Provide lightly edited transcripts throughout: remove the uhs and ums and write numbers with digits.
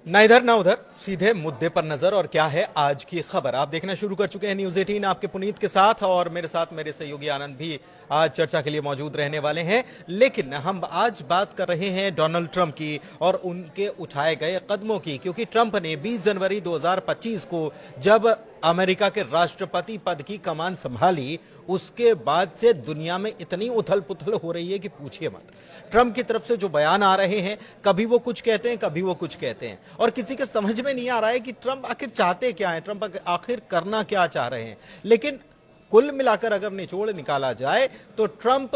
ना इधर ना उधर, सीधे मुद्दे पर नजर। और क्या है आज की खबर, आप देखना शुरू कर चुके हैं न्यूज 18 आपके पुनीत के साथ, और मेरे साथ मेरे सहयोगी आनंद भी आज चर्चा के लिए मौजूद रहने वाले हैं। लेकिन हम आज बात कर रहे हैं डोनाल्ड ट्रंप की और उनके उठाए गए कदमों की, क्योंकि ट्रंप ने 20 जनवरी 2025 को जब अमेरिका के राष्ट्रपति पद की कमान संभाली, उसके बाद से दुनिया में इतनी उथल पुथल हो रही है कि पूछिए मत। ट्रंप की तरफ से जो बयान आ रहे हैं, कभी वो कुछ कहते हैं, कभी वो कुछ कहते हैं, और किसी के समझ में नहीं आ रहा है कि ट्रंप आखिर चाहते क्या है, ट्रंप आखिर करना क्या चाह रहे हैं। लेकिन कुल मिलाकर अगर निचोड़ निकाला जाए तो ट्रंप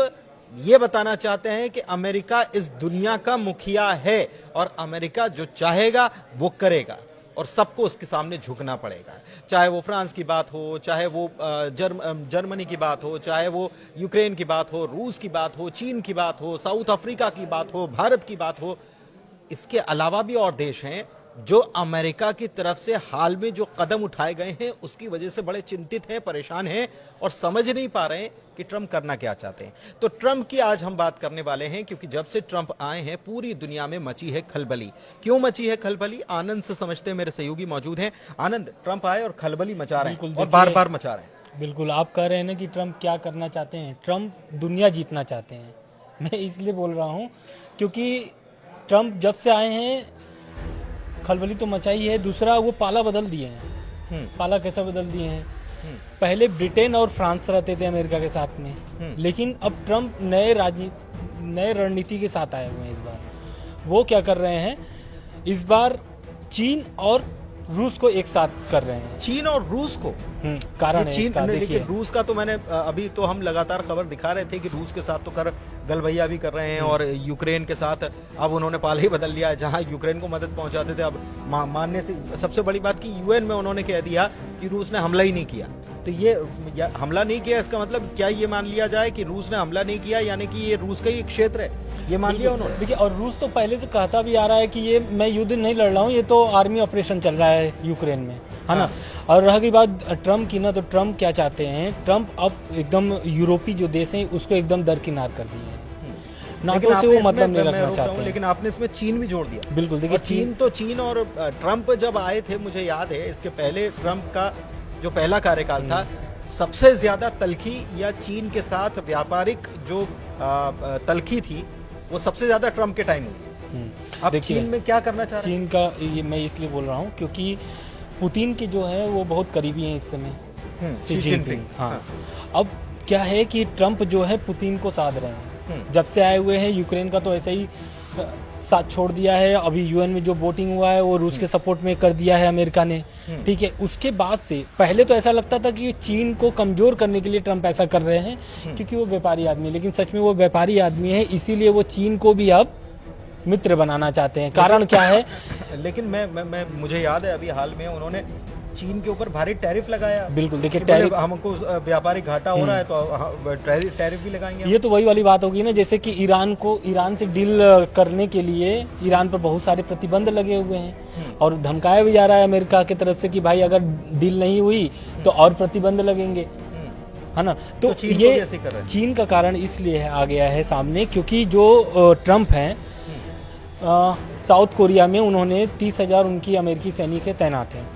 ये बताना चाहते हैं कि अमेरिका इस दुनिया का मुखिया है और अमेरिका जो चाहेगा वो करेगा और सबको उसके सामने झुकना पड़ेगा। चाहे वो फ्रांस की बात हो, चाहे वो जर्मनी की बात हो, चाहे वो यूक्रेन की बात हो, रूस की बात हो, चीन की बात हो, साउथ अफ्रीका की बात हो, भारत की बात हो। इसके अलावा भी और देश हैं जो अमेरिका की तरफ से हाल में जो कदम उठाए गए हैं उसकी वजह से बड़े चिंतित हैं, परेशान हैं और समझ नहीं पा रहे हैं कि ट्रंप करना क्या चाहते हैं। तो ट्रंप की आज हम बात करने वाले हैं, क्योंकि जब से ट्रंप आए हैं पूरी दुनिया में मची है खलबली। क्यों मची है खलबली, आनंद से समझते हैं, मेरे सहयोगी मौजूद हैं। आनंद, ट्रंप आए और खलबली मचा रहे हैं और बार बार मचा रहे हैं। बिल्कुल, आप कह रहे हैं ना कि ट्रंप क्या करना चाहते हैं। ट्रंप दुनिया जीतना चाहते हैं। मैं इसलिए बोल रहा हूँ क्योंकि ट्रंप जब से आए हैं खलबली तो मचाई है, दूसरा वो पाला बदल दिए हैं। पाला कैसा बदल दिए हैं, पहले ब्रिटेन और फ्रांस रहते थे अमेरिका के साथ में, लेकिन अब ट्रंप नए रणनीति के साथ आए हुए हैं। इस बार वो क्या कर रहे हैं, इस बार चीन और रूस को एक साथ कर रहे हैं। चीन और रूस को कारण है चीन, इसका, लेकिन रूस का तो मैंने अभी तो हम लगातार खबर दिखा रहे थे कि रूस के साथ तो कर गलभैया भी कर रहे हैं और यूक्रेन के साथ अब उन्होंने पाला ही बदल लिया है। जहां यूक्रेन को मदद पहुंचाते थे अब मानने से सबसे बड़ी बात कि यूएन में उन्होंने कह दिया कि रूस ने हमला ही नहीं किया। तो ये हमला नहीं किया, इसका मतलब क्या ये मान लिया जाए कि रूस ने हमला नहीं किया, यानी कि ये रूस का ही एक क्षेत्र है, ये मान लिया उन्होंने। देखिए, और रूस तो पहले से कहता भी आ रहा है कि ये मैं युद्ध नहीं लड़ रहा हूँ, ये तो आर्मी ऑपरेशन चल रहा है यूक्रेन में, है ना। और रह गई बात ट्रंप की ना, तो ट्रंप क्या चाहते हैं, ट्रंप अब एकदम यूरोपीय जो देश हैं उसको एकदम दरकिनार कर दिए हैं। नाटो से वो मतलब नहीं रखना चाहते हैं। लेकिन आपने इसमें चीन भी जोड़ दिया। बिल्कुल, देखिए चीन और ट्रंप जब आए थे, मुझे याद है इसके पहले ट्रंप का जो पहला कार्यकाल था, सबसे ज्यादा तलखी या चीन के साथ व्यापारिक जो तलखी थी वो सबसे ज्यादा ट्रंप के टाइम हुई। अब चीन में क्या करना चाह रहे हैं? चीन का ये मैं इसलिए बोल रहा हूँ क्योंकि पुतिन के जो है वो बहुत करीबी हैं इस समय, शी जिनपिंग। हाँ, अब क्या है कि ट्रंप जो है पुतिन को साध रहे हैं। जब से आए हुए हैं, यूक्रेन का तो ऐसे ही साथ छोड़ दिया है। अभी यूएन में जो वोटिंग हुआ है वो रूस के सपोर्ट में कर दिया है अमेरिका ने, ठीक है। उसके बाद से पहले तो ऐसा लगता था कि चीन को कमजोर करने के लिए ट्रंप ऐसा कर रहे हैं क्योंकि वो व्यापारी आदमी है, लेकिन सच में वो व्यापारी आदमी है, इसीलिए वो चीन को भी अब मित्र बनाना चाहते हैं। कारण क्या है? लेकिन मैं मुझे याद है अभी हाल में उन्होंने चीन के ऊपर भारी टैरिफ लगाया। बिल्कुल, देखिए टैरिफ, हमको व्यापारिक घाटा हो रहा है तो टैरिफ भी लगाएंगे। ये तो वही वाली बात होगी ना, जैसे कि ईरान से डील करने के लिए ईरान पर बहुत सारे प्रतिबंध लगे हुए हैं और धमकाया भी जा रहा है अमेरिका की तरफ से कि भाई अगर डील नहीं हुई तो और प्रतिबंध लगेंगे, है ना। तो ये चीन का कारण इसलिए आ गया है सामने क्योंकि जो ट्रंप हैं साउथ कोरिया में उन्होंने 30,000 उनकी अमेरिकी सैनिक तैनात हैं।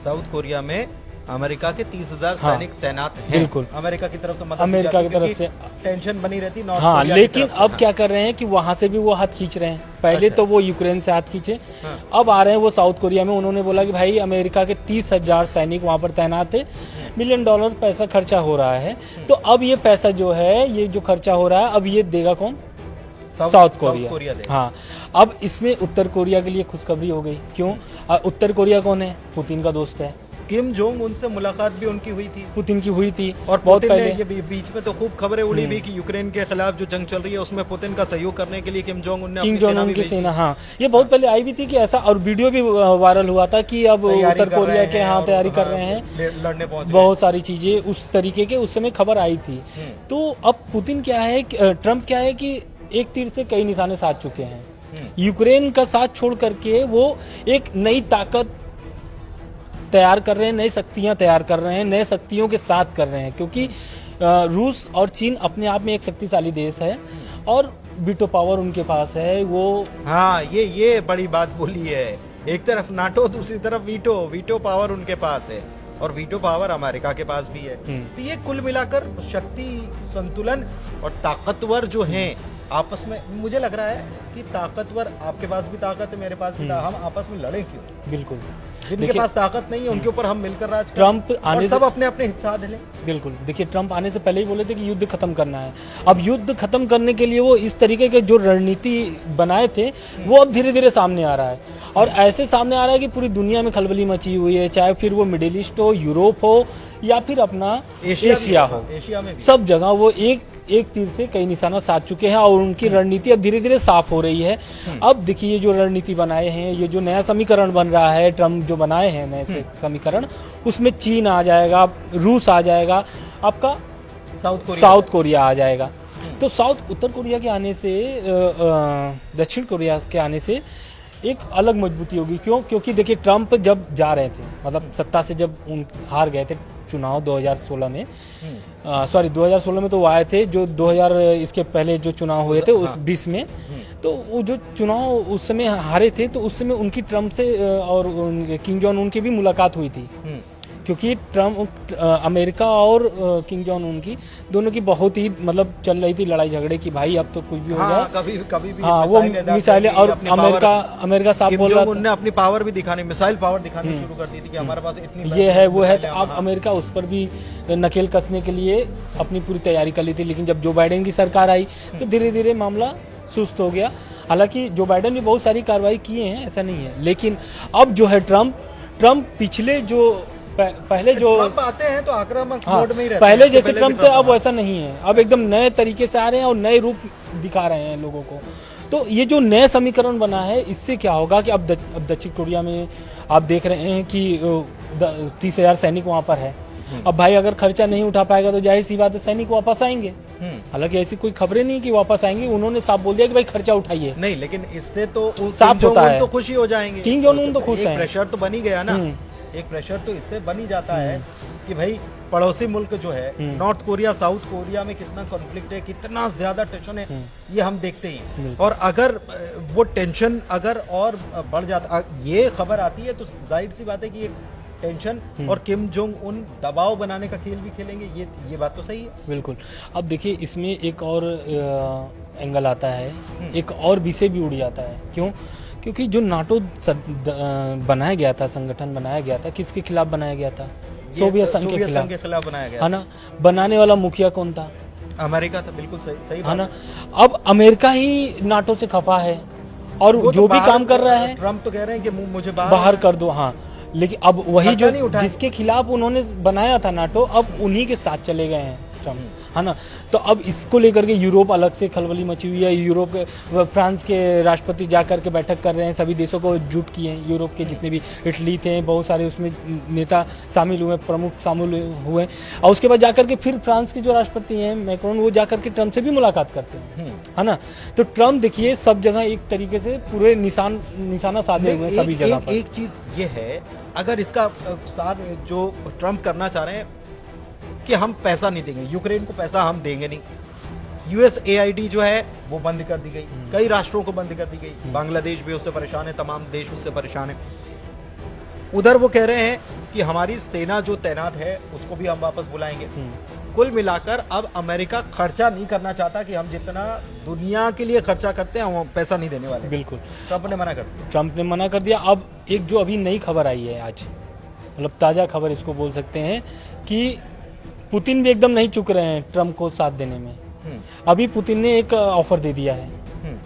साउथ कोरिया में अमेरिका के 30,000 सैनिक तैनात हैं। बिल्कुल, अमेरिका की तरफ से मदद, अमेरिका की तरफ से टेंशन बनी रहती। हाँ, लेकिन अब क्या कर रहे हैं कि वहां से भी वो हाथ खींच रहे हैं। पहले तो वो यूक्रेन से हाथ खींचे, अब आ रहे हैं वो साउथ कोरिया में। उन्होंने बोला कि भाई अमेरिका के 30,000 सैनिक वहां पर तैनात है, $1 मिलियन पैसा खर्चा हो रहा है। तो अब ये पैसा जो है, ये जो खर्चा हो रहा है, अब ये देगा कौन? South Korea. हाँ, अब इसमें उत्तर कोरिया के लिए खुशखबरी हो गई। क्यों? उत्तर कोरिया कौन है? पुतिन का दोस्त है। किम जोंग उनसे मुलाकात भी उनकी हुई थी, पुतिन की हुई थी। और बहुत पहले ये बीच में तो खूब खबरें उड़ी भी कि यूक्रेन के खिलाफ जो जंग चल रही है उसमें पुतिन का सहयोग करने के लिए किम जोंग उन की सेना, हाँ, ये बहुत पहले आई भी थी कि ऐसा, और वीडियो भी वायरल हुआ था कि अब उत्तर कोरिया के यहाँ तैयारी कर रहे हैं, लड़ने पहुंच बहुत सारी चीजें उस तरीके के उस समय खबर आई थी। तो अब पुतिन क्या है, ट्रंप क्या है कि एक तीर से कई निशाने साध चुके हैं। यूक्रेन का साथ छोड़ करके वो एक नई ताकत तैयार कर रहे हैं, नई शक्तियां तैयार कर रहे हैं, नए शक्तियों के साथ कर रहे हैं, क्योंकि रूस और चीन अपने आप में एक शक्तिशाली देश है और वीटो पावर उनके पास है वो। हाँ, ये बड़ी बात बोली है एक तरफ नाटो, दूसरी तरफ वीटो। वीटो पावर उनके पास है और वीटो पावर अमेरिका के पास भी है। तो ये कुल मिलाकर शक्ति संतुलन और ताकतवर जो हैं आपस में, मुझे लग रहा है कि ताकतवर, आपके पास भी ताकत है, मेरे पास भी हम आपस में लड़े क्यों? बिल्कुल। जिनके पास ताकत नहीं है उनके ऊपर हम मिलकर राज करें, ट्रम्प आने सब अपने अपने हिस्सा ले। बिल्कुल। देखिए, ट्रम्प आने से पहले ही बोले थे कि युद्ध खत्म करना है। अब युद्ध खत्म करने के लिए वो इस तरीके के जो रणनीति बनाए थे वो अब धीरे धीरे सामने आ रहा है, और ऐसे सामने आ रहा है कि पूरी दुनिया में खलबली मची हुई है, चाहे फिर वो मिडिल ईस्ट हो, यूरोप हो, या फिर अपना एशिया हो। एशिया में सब जगह वो एक तीर से कई निशाना साध चुके हैं, और उनकी रणनीति अब धीरे धीरे साफ हो रही है। अब देखिए, ये जो रणनीति बनाए हैं, ये जो नया समीकरण बन रहा है, ट्रम्प जो बनाए हैं नए समीकरण, उसमें चीन आ जाएगा, रूस आ जाएगा, आपका साउथ कोरिया आ जाएगा। तो उत्तर कोरिया के आने से, दक्षिण कोरिया के आने से एक अलग मजबूती होगी। क्यों? क्योंकि देखिए, ट्रम्प जब जा रहे थे, मतलब सत्ता से जब हार गए थे चुनाव 2016 में, 2016 में तो वो आए थे, जो 2000 इसके पहले जो चुनाव हुए थे उस 20 में, तो वो जो चुनाव उस समय हारे थे, तो उस समय उनकी ट्रम्प से और किम जोंग उन की भी मुलाकात हुई थी। क्योंकि ट्रम्प, अमेरिका और किम जोंग उन की दोनों की बहुत ही मतलब चल रही थी लड़ाई झगड़े की, भाई अब तो कुछ भी हो जाए। कभी भी वो मिसाइलें, और अमेरिका साहब बोल रहा था, उन्होंने अपनी पावर भी दिखानी, मिसाइल पावर दिखानी शुरू कर दी थी कि हमारे पास इतनी ये है वो है। तो अब अमेरिका उस पर भी नकेल कसने के लिए अपनी पूरी तैयारी कर ली थी, लेकिन जब जो बाइडेन की सरकार आई तो धीरे धीरे मामला सुस्त हो गया। हालांकि जो बाइडेन भी बहुत सारी कार्रवाई किए हैं, ऐसा नहीं है, लेकिन अब जो है ट्रम्प पिछले जो पहले जो ट्रम्प आते हैं तो आक्रामक मोड में ही रहते पहले हैं, जैसे ट्रम्प थे, अब वैसा नहीं है। अब एकदम नए तरीके से आ रहे हैं और नए रूप दिखा रहे हैं लोगों को। तो ये जो नया समीकरण बना है, इससे क्या होगा कि अब दक्षिण कोरिया में आप देख रहे हैं कि 30,000 सैनिक वहां पर है। अब भाई अगर खर्चा नहीं उठा पाएगा तो जाहिर सी बात है सैनिक वापस आएंगे। हालांकि ऐसी कोई खबरें नहीं कि वापस आएंगे, उन्होंने साफ बोल दिया कि भाई खर्चा उठाइए। नहीं, लेकिन इससे तो साफ होता है, तो खुशी हो जाएंगे, किम जोंग उन तो खुश है। प्रेशर तो बन ही गया ना, एक प्रेशर तो इससे बन ही जाता है कि भाई पड़ोसी मुल्क जो है, नॉर्थ कोरिया साउथ कोरिया में कितना कॉन्फ्लिक्ट है, कितना ज्यादा टेंशन है, ये हम देखते ही। और अगर वो टेंशन अगर और बढ़ जाता, ये खबर आती है तो जाहिर सी बात है कि टेंशन और किम जोंग उन दबाव बनाने का खेल भी खेलेंगे। ये बात तो सही है। बिल्कुल। अब देखिए, इसमें एक और एंगल आता है, एक और विषय भी उड़ जाता है। क्यों? क्योंकि जो नाटो बनाया गया था, संगठन बनाया गया था, किसके खिलाफ बनाया गया था? सोवियत संघ के खिलाफ बनाया गया, है ना। बनाने वाला मुखिया कौन था? अमेरिका था। बिल्कुल सही है ना। अब अमेरिका ही नाटो से खफा है, और जो भी काम कर रहा है, ट्रम्प तो कह रहे हैं कि मुझे बाहर कर दो। हाँ, लेकिन अब वही जो जिसके खिलाफ उन्होंने बनाया था नाटो, अब उन्हीं के साथ चले गए हैं ट्रम्प, है ना। तो अब इसको लेकर के यूरोप अलग से खलबली मची हुई है। यूरोप के, फ्रांस के राष्ट्रपति जाकर के बैठक कर रहे हैं, सभी देशों को जुट किए हैं। यूरोप के जितने भी, इटली थे, बहुत सारे उसमें नेता शामिल हुए, प्रमुख शामिल हुए। और उसके बाद जाकर के फिर फ्रांस के जो राष्ट्रपति हैं मैक्रोन, वो जाकर के ट्रम्प से भी मुलाकात करते हैं, है ना। तो ट्रम्प देखिए सब जगह एक तरीके से पूरे निशाना साधे हुए सभी जगह पर। एक चीज ये है, अगर इसका सार जो ट्रम्प करना चाह रहे हैं कि हम पैसा नहीं देंगे, यूक्रेन को पैसा हम देंगे नहीं, USAID जो है वो बंद कर दी गई, कई राष्ट्रों को बंद कर दी गई, बांग्लादेश भी उससे परेशान है, तमाम देश उससे परेशान है। उधर वो कह रहे हैं कि हमारी सेना जो तैनात है उसको भी हम वापस बुलाएंगे। कुल मिलाकर अब अमेरिका खर्चा नहीं करना चाहता कि हम जितना दुनिया के लिए खर्चा करते हैं हम पैसा नहीं देने वाले। बिल्कुल, ट्रम्प ने मना कर दिया। ट्रम्प ने मना कर दिया। अब एक जो अभी नई खबर आई है आज, मतलब ताजा खबर इसको बोल सकते हैं, कि पुतिन भी एकदम नहीं चुक रहे हैं ट्रम्प को साथ देने में। अभी पुतिन ने एक ऑफर दे दिया है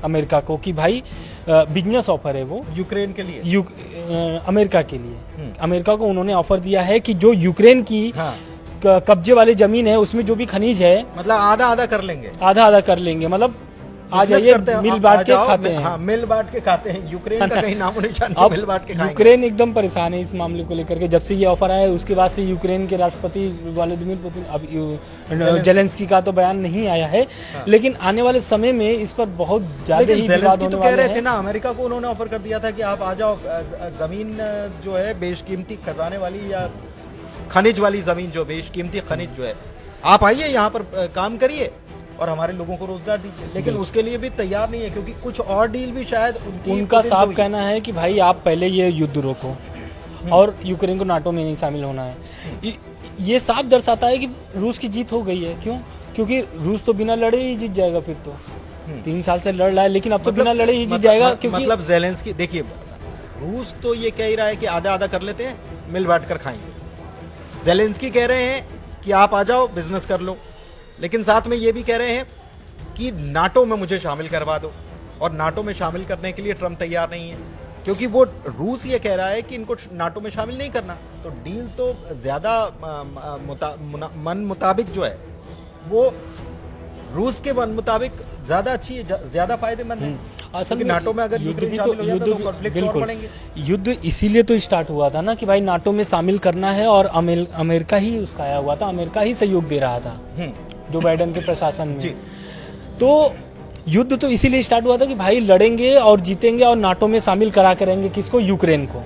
अमेरिका को कि भाई बिजनेस ऑफर है वो यूक्रेन के लिए, अमेरिका के लिए। अमेरिका को उन्होंने ऑफर दिया है कि जो यूक्रेन की कब्जे वाली जमीन है उसमें जो भी खनिज है, मतलब आधा आधा कर लेंगे, मतलब आ जाइए मिल बांट के खाते हैं। हाँ, मिल बांट के खाते हैं। यूक्रेन का कहीं नामो निशान नहीं, मिल बांट के खाएंगे। यूक्रेन एकदम परेशान है इस मामले को लेकर के। जब से ये ऑफर आया उसके बाद से यूक्रेन के राष्ट्रपति व्लादिमीर पुतिन, अब जेलेंस्की का तो बयान नहीं आया है, लेकिन आने वाले समय में इस पर बहुत ज्यादा ही विवाद होने वाले हैं। कह रहे थे ना, अमेरिका को उन्होंने ऑफर कर दिया था कि आप आ जाओ, जमीन जो है बेशकीमती खजाने वाली या खनिज वाली जमीन, जो बेशकीमती खनिज जो है, आप आइए यहाँ पर काम करिए, और हमारे लोगों को रोजगार दीजिए, लेकिन उसके लिए भी तैयार नहीं है, क्योंकि कुछ और डील भी शायद उनका साफ कहना है कि भाई आप पहले ये युद्ध रोको और यूक्रेन को नाटो में नहीं शामिल होना है। ये साफ दर्शाता है कि रूस की जीत हो गई है। क्यों? क्योंकि रूस तो बिना लड़े ही जीत जाएगा। फिर तो 3 साल से लड़ रहा है, लेकिन अब तो बिना लड़े ही जीत जाएगा। क्योंकि मतलब ज़ेलेंस्की, देखिए रूस तो ये कह ही रहा है कि आधा आधा कर लेते हैं, मिल बांट कर खाएंगे। ज़ेलेंस्की कह रहे हैं कि आप आ जाओ, बिजनेस कर लो, लेकिन साथ में ये भी कह रहे हैं कि नाटो में मुझे शामिल करवा दो, और नाटो में शामिल करने के लिए ट्रम्प तैयार नहीं है, क्योंकि वो रूस ये कह रहा है कि इनको नाटो में शामिल नहीं करना। तो डील तो ज्यादा मन मुताबिक जो है वो रूस के मन मुताबिक ज्यादा अच्छी है, ज्यादा फायदेमंद है। असल में नाटो में अगर यूक्रेन शामिल हो जाता तो कॉन्फ्लिक्ट और बढ़ेंगे। युद्ध इसीलिए तो स्टार्ट हुआ था ना कि भाई नाटो में शामिल करना है, और अमेरिका ही उसका आया हुआ था, अमेरिका ही सहयोग दे रहा था जो बाइडेन के प्रशासन में। तो युद्ध तो इसीलिए स्टार्ट हुआ था कि भाई लड़ेंगे और जीतेंगे और नाटो में शामिल करा करेंगे किसको? यूक्रेन को,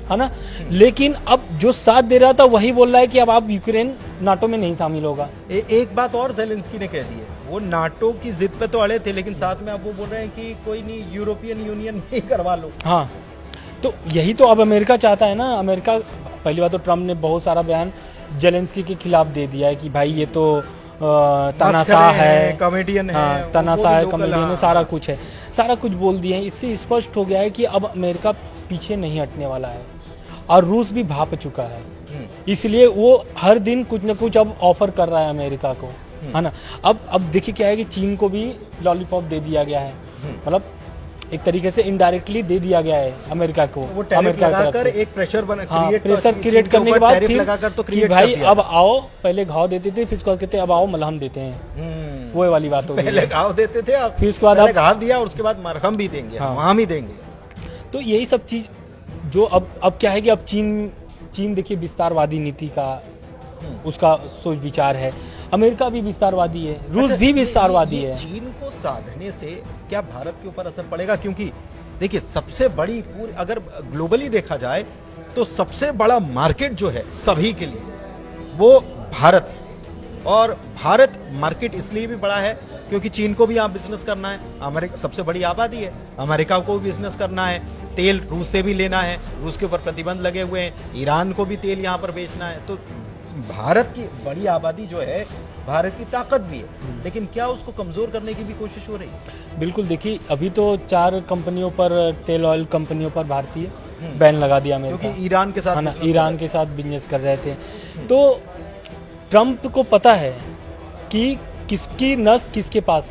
है ना। लेकिन अब जो साथ दे रहा था वही बोल रहा है कि अब आप यूक्रेन नाटो में नहीं शामिल होगा। एक बात और ज़ेलेंस्की ने कह दी है, वो नाटो की जिद पे तो अड़े थे, लेकिन साथ में अब वो बोल रहे हैं कि कोई नहीं, यूरोपियन यूनियन में ही करवा लो। हाँ, तो यही तो अब अमेरिका चाहता है ना। अमेरिका, पहली बात तो ट्रम्प ने बहुत सारा बयान ज़ेलेंस्की के खिलाफ दे दिया है कि भाई ये तो तनाशाह है, कॉमेडियन है, तनाशाह है, कॉमेडियन है, सारा कुछ है, सारा कुछ बोल दिए हैं। इससे स्पष्ट हो गया है कि अब अमेरिका पीछे नहीं हटने वाला है, और रूस भी भाप चुका है। इसलिए वो हर दिन कुछ न कुछ अब ऑफर कर रहा है अमेरिका को, है ना। अब देखिए क्या है कि चीन को भी लॉलीपॉप दे दिया गया है, मतलब एक तरीके से इनडायरेक्टली दे दिया गया है अमेरिका को। वो टैरिफ लगाकर एक प्रेशर प्रेशर क्रिएट करने के बाद फिर लगाकर तो कि भाई अब आओ, पहले घाव देते थे, फिर उसके बाद कहते अब आओ मलहम देते हैं। वो वाली बात हो गई। पहले घाव देते थे, अब फिर उसके बाद आप घाव दिया और उसके बाद मरहम भी देंगे, वहां भी देंगे। तो यही सब चीज जो अब क्या है कि अब चीन देखिए विस्तारवादी नीति का उसका सोच विचार है, अमेरिका भी विस्तारवादी है, रूस भी विस्तारवादी है। चीन को साधने से क्या भारत के ऊपर असर पड़ेगा? क्योंकि देखिए सबसे बड़ी पूरी, अगर ग्लोबली देखा जाए तो सबसे बड़ा मार्केट जो है सभी के लिए वो भारत है। और भारत मार्केट इसलिए भी बड़ा है क्योंकि चीन को भी यहाँ बिजनेस करना है, अमेरिका सबसे बड़ी आबादी है, अमेरिका को भी बिजनेस करना है, तेल रूस से भी लेना है, रूस के ऊपर प्रतिबंध लगे हुए हैं, ईरान को भी तेल यहाँ पर बेचना है। तो भारत की बड़ी आबादी जो है, भारत की ताकत भी है, लेकिन क्या उसको कमजोर करने की भी कोशिश हो रही है? बिल्कुल, देखिए अभी तो 4 कंपनियों पर, तेल ऑयल कंपनियों पर भारतीय बैन लगा दिया अमेरिका, क्योंकि ईरान के साथ, है ना, ईरान के साथ बिजनेस कर रहे थे। तो ट्रम्प को पता है कि किसकी नस किसके पास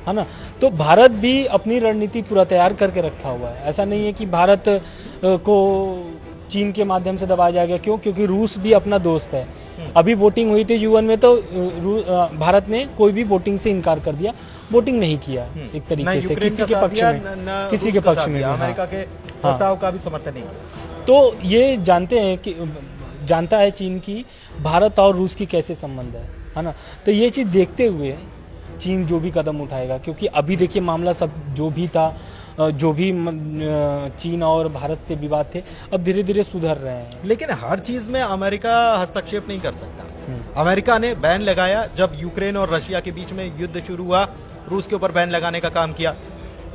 है ना। तो भारत भी अपनी रणनीति पूरा तैयार करके रखा हुआ है। ऐसा नहीं है कि भारत को चीन के माध्यम से दबाया जाएगा। क्यों? क्योंकि रूस भी अपना दोस्त है। अभी वोटिंग हुई थी यूएन में, तो भारत ने कोई भी वोटिंग से इनकार कर दिया, वोटिंग नहीं किया एक तरीके से किसी के पक्ष में, किसी के पक्ष में, अमेरिका के प्रस्ताव का भी समर्थन नहीं किया। तो ये जानता है चीन की भारत और रूस की कैसे संबंध है ना। तो ये चीज देखते हुए चीन जो भी कदम उठाएगा, क्योंकि अभी देखिए मामला सब जो भी था, जो भी चीन और भारत से विवाद थे, अब धीरे धीरे सुधर रहे हैं। लेकिन हर चीज में अमेरिका हस्तक्षेप नहीं कर सकता। अमेरिका ने बैन लगाया जब यूक्रेन और रशिया के बीच में युद्ध शुरू हुआ, रूस के ऊपर बैन लगाने का काम किया,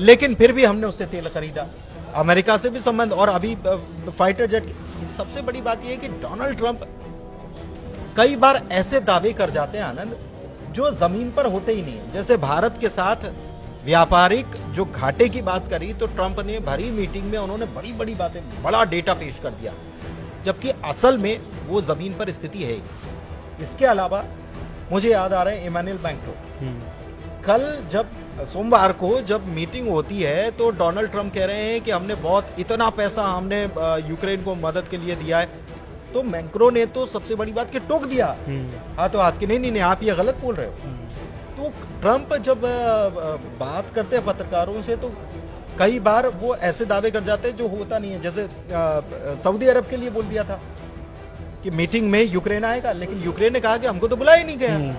लेकिन फिर भी हमने उससे तेल खरीदा। अमेरिका से भी संबंध, और अभी फाइटर जेट। सबसे बड़ी बात यह है कि डोनाल्ड ट्रंप कई बार ऐसे दावे कर जाते हैं आनंद, जो जमीन पर होते ही नहीं। जैसे भारत के साथ व्यापारिक जो घाटे की बात करी, तो ट्रंप ने भरी मीटिंग में उन्होंने बड़ी बड़ी बातें, बड़ा डेटा पेश कर दिया, जबकि असल में वो जमीन पर स्थिति है। इसके अलावा मुझे याद आ रहा है इमानुएल मैक्रों, कल जब सोमवार को जब मीटिंग होती है, तो डोनाल्ड ट्रंप कह रहे हैं कि हमने इतना पैसा हमने यूक्रेन को मदद के लिए दिया है। तो मैक्रों ने तो सबसे बड़ी बात के टोक दिया, हाथों हाथ के, नहीं आप ये गलत बोल रहे हो। तो ट्रंप जब बात करते हैं पत्रकारों से, तो कई बार वो ऐसे दावे कर जाते हैं जो होता नहीं है। जैसे सऊदी अरब के लिए बोल दिया था कि मीटिंग में यूक्रेन आएगा, लेकिन यूक्रेन ने कहा कि हमको तो बुलाया ही नहीं गया।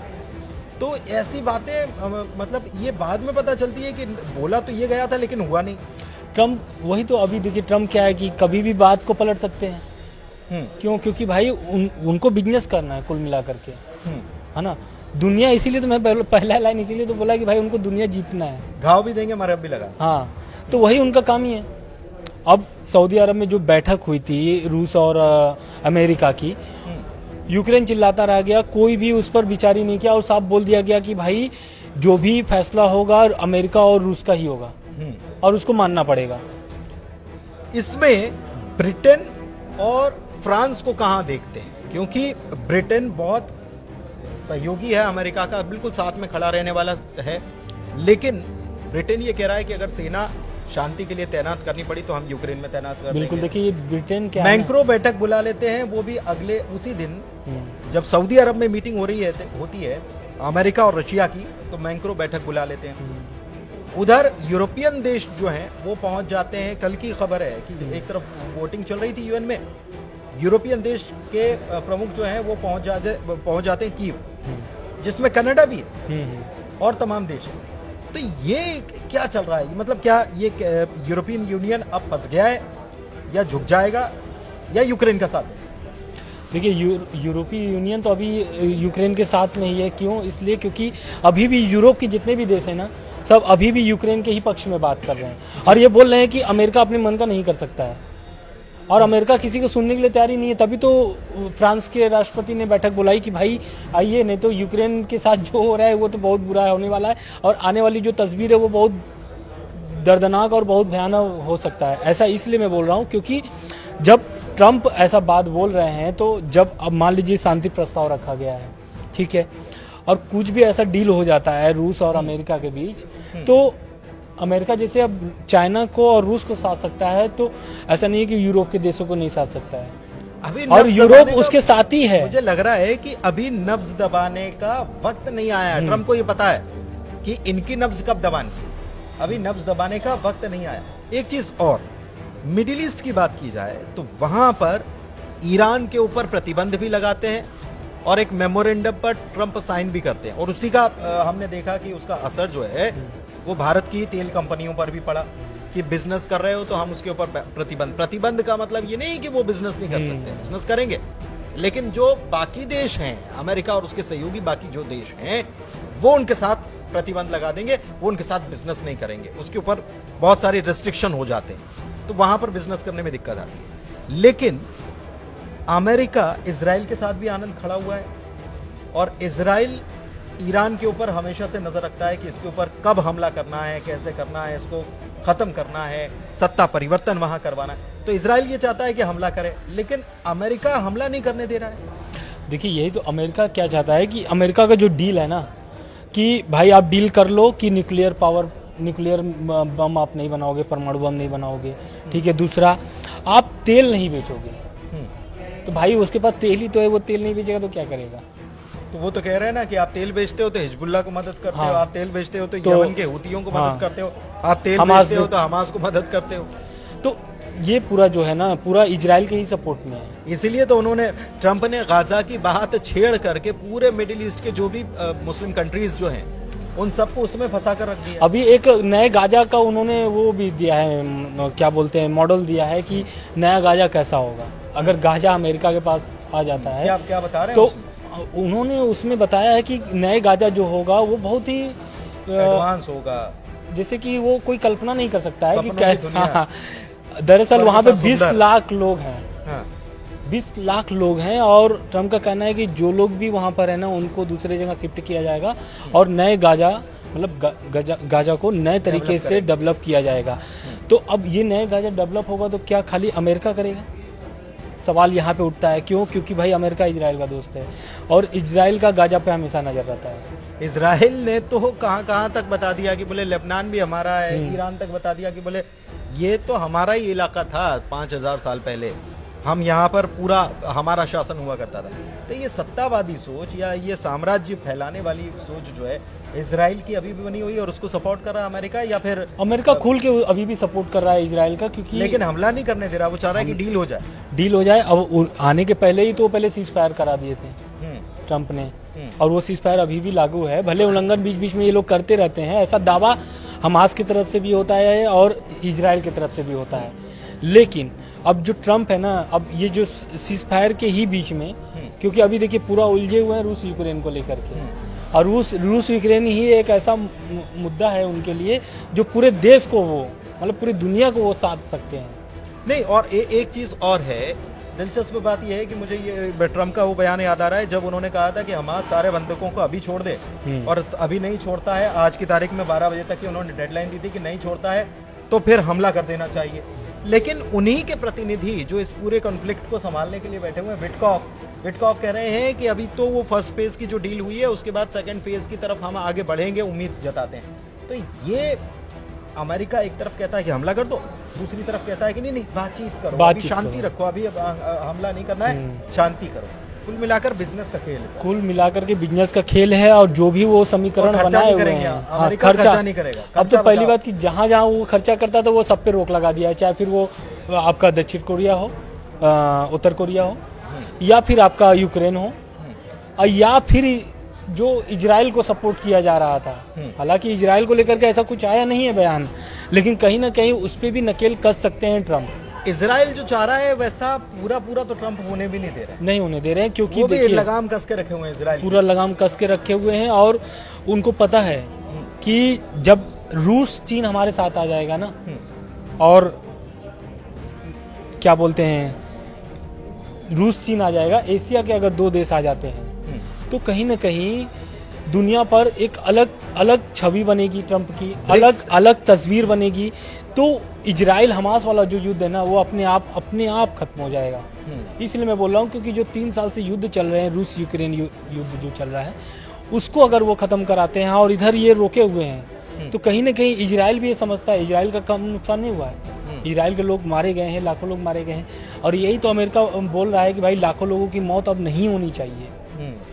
तो ऐसी बातें मतलब ये बाद में पता चलती है कि बोला तो ये गया था लेकिन हुआ नहीं। ट्रंप वही तो, अभी देखिए ट्रंप क्या है कि कभी भी बात को पलट सकते हैं। क्यों? क्योंकि भाई उनको बिजनेस करना है कुल मिला करके, है ना। दुनिया, इसीलिए तो मैं पहला लाइन इसीलिए तो बोला कि भाई उनको दुनिया जीतना है। घाव भी देंगे मरहब भी लगा। हाँ, तो वही उनका काम ही है। अब सऊदी अरब में जो बैठक हुई थी रूस और अमेरिका की, यूक्रेन चिल्लाता रह गया, कोई भी उस पर विचार ही नहीं किया और साफ बोल दिया गया कि भाई जो भी फैसला होगा अमेरिका और रूस का ही होगा और उसको मानना पड़ेगा। इसमें ब्रिटेन और फ्रांस को कहां देखते हैं? क्योंकि ब्रिटेन बहुत सहयोगी है अमेरिका का, बिल्कुल साथ में खड़ा रहने वाला है, लेकिन ब्रिटेन ये कह रहा है कि अगर सेना शांति के लिए तैनात करनी पड़ी तो हम यूक्रेन में तैनात कर बिल्कुल। देंगे। देखिए ये ब्रिटेन क्या है, मैक्रो बैठक बुला लेते हैं, वो भी अगले उसी दिन जब सऊदी अरब में मीटिंग हो रही है होती है अमेरिका और रशिया की, तो मैक्रो बैठक बुला लेते हैं। उधर यूरोपियन देश जो हैं वो पहुंच जाते हैं। कल की खबर है कि एक तरफ वोटिंग चल रही थी यूएन में, यूरोपियन देश के प्रमुख जो हैं वो पहुंच जाते हैं कीव, जिसमें कनाडा भी है और तमाम देश हैं। तो ये क्या चल रहा है? मतलब क्या ये यूरोपियन यूनियन अब फंस गया है या झुक जाएगा या यूक्रेन का साथ है? देखिए यूरोपीय यूनियन तो अभी यूक्रेन के साथ नहीं है। क्यों? इसलिए क्योंकि अभी भी यूरोप के जितने भी देश हैं ना, सब अभी भी यूक्रेन के ही पक्ष में बात कर रहे हैं और ये बोल रहे हैं कि अमेरिका अपने मन का नहीं कर सकता है और अमेरिका किसी को सुनने के लिए तैयार ही नहीं है। तभी तो फ्रांस के राष्ट्रपति ने बैठक बुलाई कि भाई आइए, नहीं तो यूक्रेन के साथ जो हो रहा है वो तो बहुत बुरा होने वाला है और आने वाली जो तस्वीर है वो बहुत दर्दनाक और बहुत भयानक हो सकता है। ऐसा इसलिए मैं बोल रहा हूँ क्योंकि जब ट्रंप ऐसा बात बोल रहे हैं, तो जब अब मान लीजिए शांति प्रस्ताव रखा गया है, ठीक है, और कुछ भी ऐसा डील हो जाता है रूस और अमेरिका के बीच, तो अमेरिका जैसे अब चाइना को और रूस को साथ सकता है, तो ऐसा नहीं है कि यूरोप के देशों को नहीं साथ सकता है। अभी और यूरोप उसके साथ ही है। मुझे लग रहा है कि अभी नब्ज दबाने का वक्त नहीं आया है। ट्रंप को ये पता है कि इनकी नब्ज कब दबानी, अभी नब्ज दबाने का वक्त नहीं आया। एक चीज और, मिडिल ईस्ट की बात की जाए तो वहां पर ईरान के ऊपर प्रतिबंध भी लगाते हैं और एक मेमोरेंडम पर ट्रंप साइन भी करते हैं, और उसी का हमने देखा कि उसका असर जो है वो भारत की तेल कंपनियों पर भी पड़ा कि बिजनेस कर रहे हो तो हम उसके ऊपर प्रतिबंध का मतलब ये नहीं कि वो बिजनेस नहीं कर सकते, बिजनेस करेंगे, लेकिन जो बाकी देश हैं, अमेरिका और उसके सहयोगी बाकी जो देश हैं, वो उनके साथ प्रतिबंध लगा देंगे, वो उनके साथ बिजनेस नहीं करेंगे, उसके ऊपर बहुत सारे रेस्ट्रिक्शन हो जाते हैं, तो वहां पर बिजनेस करने में दिक्कत आती है। लेकिन अमेरिका इजराइल के साथ भी आनंद खड़ा हुआ है और इजराइल ईरान के ऊपर हमेशा से नजर रखता है कि इसके ऊपर कब हमला करना है, कैसे करना है, इसको खत्म करना है, सत्ता परिवर्तन वहां करवाना है। तो इजराइल ये चाहता है कि हमला करे, लेकिन अमेरिका हमला नहीं करने दे रहा है। देखिए यही तो अमेरिका क्या चाहता है कि अमेरिका का जो डील है ना, कि भाई आप डील कर लो कि न्यूक्लियर बम आप नहीं बनाओगे, परमाणु बम नहीं बनाओगे, ठीक है। दूसरा, आप तेल नहीं बेचोगे, तो भाई उसके पास तेल ही तो है, वो तेल नहीं बेचेगा तो क्या करेगा? तो वो तो कह रहे हैं ना कि आप तेल बेचते हो तो हिजबुल्लाह को मदद करते हो, आप तेल बेचते हो तो यमन के हूतियों को मदद करते हो, आप तेल बेचते हो तो हमास को मदद करते हो। तो ये पूरा जो है ना, पूरा इजराइल के ही सपोर्ट में है। इसीलिए तो उन्होंने, ट्रंप ने गाजा की बात छेड़ करके पूरे मिडिल ईस्ट के जो भी मुस्लिम कंट्रीज जो हैं उन सबको उसमें फंसा कर रख दिया। अभी एक नए गाजा का उन्होंने वो भी दिया है, क्या बोलते हैं, मॉडल दिया है कि नया गाजा कैसा होगा अगर गाजा अमेरिका के पास आ जाता है। क्या बता रहे हैं? तो उन्होंने उसमें बताया है कि नए गाजा जो होगा वो बहुत ही एडवांस होगा, जैसे कि वो कोई कल्पना नहीं कर सकता है कि दरअसल वहां पे 20 लाख लोग हैं, 20 लाख लोग हैं, और ट्रम्प का कहना है कि जो लोग भी वहां पर है ना उनको दूसरे जगह शिफ्ट किया जाएगा और नए गाजा, मतलब गाजा को नए तरीके से डेवलप किया जाएगा। तो अब ये नए गाजा डेवलप होगा तो क्या खाली अमेरिका करेगा? सवाल यहाँ पे उठता है। क्यों? क्योंकि भाई अमेरिका इजराइल का दोस्त है और इजराइल का गाजा पे हमेशा नजर रहता है। इजराइल ने तो कहाँ तक बता दिया कि बोले लेबनान भी हमारा है, ईरान तक बता दिया कि बोले ये तो हमारा ही इलाका था 5000 साल पहले, हम यहाँ पर पूरा हमारा शासन हुआ करता था। तो ये सत्तावादी सोच या ये साम्राज्य फैलाने वाली सोच जो है इजराइल की अभी भी बनी हुई है और उसको सपोर्ट कर रहा है अमेरिका, या फिर अमेरिका खुल के अभी भी सपोर्ट कर रहा है इजराइल का, क्योंकि लेकिन हमला नहीं करने दे रहा, वो चाह रहा है कि डील हो जाए। अब आने के पहले ही तो पहले सीज फायर करा दिए थे ट्रंप ने, और वो सीज फायर अभी भी लागू है। भले उल्लंघन बीच बीच में ये लोग करते रहते हैं, ऐसा दावा हमास की तरफ से भी होता है और इजराइल की तरफ से भी होता है, लेकिन अब जो ट्रंप है ना, अब ये जो सीज फायर के ही बीच में, क्योंकि अभी देखिए पूरा उलझे हुए हैं रूस यूक्रेन को लेकर के, और रूस यूक्रेन ही एक ऐसा मुद्दा है उनके लिए जो पूरे देश को वो मतलब पूरी दुनिया को वो साथ सकते हैं। नहीं, और एक चीज और है, दिलचस्प बात यह है कि मुझे ये ट्रम्प का वो बयान याद आ रहा है जब उन्होंने कहा था कि हमास सारे बंधकों को अभी छोड़ दे, और अभी नहीं छोड़ता है, आज की तारीख में 12 बजे तक की उन्होंने डेडलाइन दी थी कि नहीं छोड़ता है तो फिर हमला कर देना चाहिए। लेकिन उन्हीं के प्रतिनिधि जो इस पूरे कॉन्फ्लिक्ट को संभालने के लिए बैठे हुए हैं, विटकॉफ कह रहे हैं कि अभी तो वो फर्स्ट फेज की जो डील हुई है उसके बाद सेकंड फेज की तरफ हम आगे बढ़ेंगे, उम्मीद जताते हैं। तो ये अमेरिका एक तरफ कहता है कि हमला कर दो, दूसरी तरफ कहता है कि नहीं बातचीत करो, अभी शांति रखो, अभी हमला नहीं करना है, शांति करो। कुल मिलाकर बिजनेस का खेल है, कुल मिलाकर के बिजनेस का खेल है। और जो भी वो समीकरण बनाए हुए हैं, खर्चा नहीं करेगा। अब तो पहली बात कि जहां जहां वो खर्चा करता था वो सब पे रोक लगा दिया है, चाहे फिर वो आपका दक्षिण कोरिया हो, उत्तर कोरिया हो, या फिर आपका यूक्रेन हो, या फिर जो इजराइल को सपोर्ट किया जा रहा था। हालांकि इजराइल को लेकर के ऐसा कुछ आया नहीं है बयान, लेकिन कहीं ना कहीं उस पर भी नकेल कस सकते हैं ट्रम्प। इजराइल जो चाह रहा है वैसा पूरा तो ट्रम्प होने भी नहीं दे रहे हैं, नहीं होने दे रहे हैं, क्योंकि देखिए लगाम कस के रखे हुए हैं इजराइल, पूरा लगाम कस के रखे हुए हैं। और उनको पता है कि जब रूस चीन हमारे साथ आ जाएगा ना, और क्या बोलते हैं रूस चीन आ जाएगा, एशिया के अगर 2 देश आ जाते हैं तो कहीं ना कहीं दुनिया पर एक अलग छवि बनेगी ट्रम्प की, अलग तस्वीर बनेगी। तो इजराइल हमास वाला जो युद्ध है ना वो अपने आप खत्म हो जाएगा। इसलिए मैं बोल रहा हूँ, क्योंकि जो 3 साल से युद्ध चल रहे हैं, रूस यूक्रेन युद्ध जो चल रहा है, उसको अगर वो खत्म कराते हैं और इधर ये रोके हुए हैं, तो कहीं ना कहीं इजराइल भी ये समझता है इजराइल का कम नुकसान नहीं हुआ है। इजराइल के लोग मारे गए हैं, लाखों लोग मारे गए हैं, और यही तो अमेरिका बोल रहा है कि भाई लाखों लोगों की मौत अब नहीं होनी चाहिए,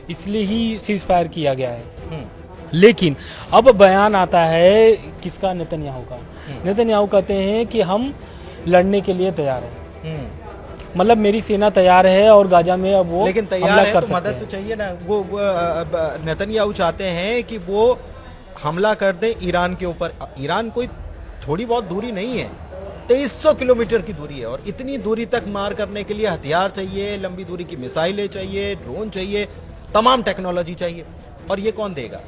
इसलिए ही सीज फायर किया गया है। लेकिन अब बयान आता है किसका? नेतन्याहू का। नेतन्याहू कहते हैं कि हम लड़ने के लिए तैयार हैं, मतलब मेरी सेना तैयार है और गाजा में अब वो लेकिन तैयार है तो मदद तो चाहिए ना। वो नेतन्याहू चाहते हैं कि वो हमला कर दे ईरान के ऊपर। ईरान कोई थोड़ी बहुत दूरी नहीं है, 2300 किलोमीटर की दूरी है, और इतनी दूरी तक मार करने के लिए हथियार चाहिए, लंबी दूरी की मिसाइलें चाहिए, ड्रोन चाहिए, तमाम टेक्नोलॉजी चाहिए। और ये कौन देगा?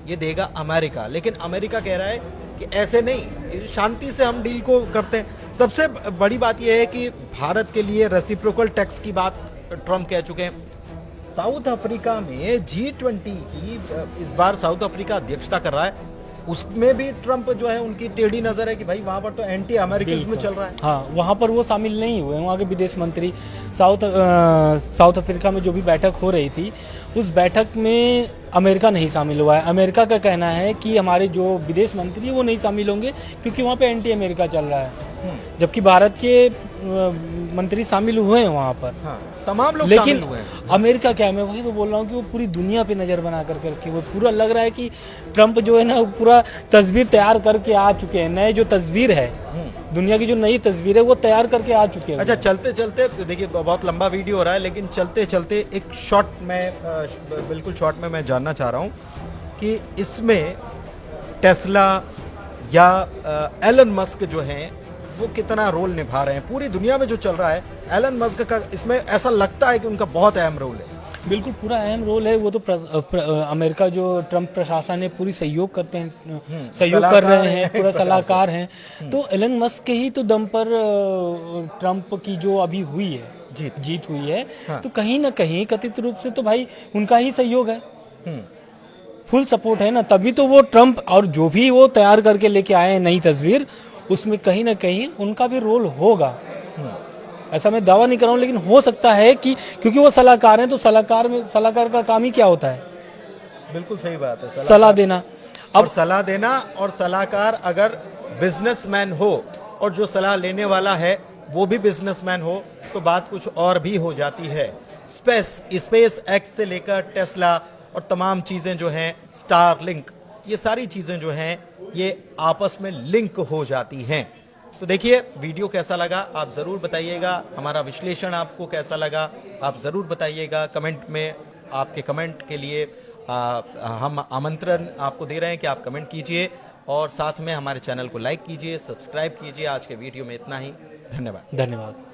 ये देगा अमेरिका। लेकिन अमेरिका कह रहा है कि ऐसे नहीं, शांति से हम डील को करते हैं। सबसे बड़ी बात यह है कि भारत के लिए रेसिप्रोकल टैक्स की बात ट्रम्प कह चुके हैं। साउथ अफ्रीका में G20 की इस बार साउथ अफ्रीका अध्यक्षता कर रहा है, उसमें भी ट्रम्प जो है उनकी टेढ़ी नजर है कि भाई वहां पर तो एंटी अमेरिकनिज्म चल रहा है। हाँ, वहां पर वो शामिल नहीं हुए। वहां के विदेश मंत्री साउथ अफ्रीका में जो भी बैठक हो रही थी, उस बैठक में अमेरिका नहीं शामिल हुआ है। अमेरिका का कहना है कि हमारे जो विदेश मंत्री वो नहीं शामिल होंगे क्योंकि वहाँ पे एंटी अमेरिका चल रहा है, जबकि भारत के मंत्री शामिल हुए हैं वहाँ पर। हाँ, तमाम लोग लेकिन शामिल हुए हैं। अमेरिका क्या है, मैं वही तो बोल रहा हूँ कि वो पूरी दुनिया पे नजर बना करके वो पूरा लग रहा है कि ट्रम्प जो है ना वो पूरा तस्वीर तैयार करके आ चुके हैं। नए जो तस्वीर है, दुनिया की जो नई तस्वीर है वो तैयार करके आ चुके हैं। अच्छा, चलते चलते देखिए बहुत लंबा वीडियो हो रहा है, लेकिन चलते चलते एक शॉट में बिल्कुल शॉर्ट में मैं जानना चाह रहा हूँ कि इसमें टेस्ला या एलन मस्क जो हैं वो कितना रोल निभा रहे हैं। पूरी दुनिया में जो चल रहा है, एलन मस्क का इसमें ऐसा लगता है कि उनका बहुत अहम रोल है। बिल्कुल पूरा अहम रोल है। वो तो अमेरिका जो ट्रम्प प्रशासन है पूरी सहयोग करते हैं, सहयोग कर रहे हैं, पूरा सलाहकार हैं। तो एलन मस्क के ही तो दम पर ट्रम्प की जो अभी हुई है जीत हुई है। हाँ। तो कहीं ना कहीं कथित रूप से तो भाई उनका ही सहयोग है, फुल सपोर्ट है ना, तभी तो वो ट्रम्प और जो भी वो तैयार करके लेके आए हैं नई तस्वीर, उसमें कहीं ना कहीं उनका भी रोल होगा। ऐसा मैं दावा नहीं कर रहा हूँ, लेकिन हो सकता है कि क्योंकि वो सलाहकार हैं, तो सलाहकार का काम ही क्या होता है? बिल्कुल सही बात है, सलाह देना। अब सलाह देना, और सलाहकार अगर बिजनेसमैन हो और जो सलाह लेने वाला है वो भी बिजनेसमैन हो तो बात कुछ और भी हो जाती है। स्पेस एक्स से लेकर टेस्ला और तमाम चीजें जो हैं, स्टारलिंक, ये सारी चीजें जो हैं ये आपस में लिंक हो जाती हैं। तो देखिए वीडियो कैसा लगा आप जरूर बताइएगा, हमारा विश्लेषण आपको कैसा लगा आप जरूर बताइएगा कमेंट में। आपके कमेंट के लिए हम आमंत्रण आपको दे रहे हैं कि आप कमेंट कीजिए और साथ में हमारे चैनल को लाइक कीजिए, सब्सक्राइब कीजिए। आज के वीडियो में इतना ही, धन्यवाद।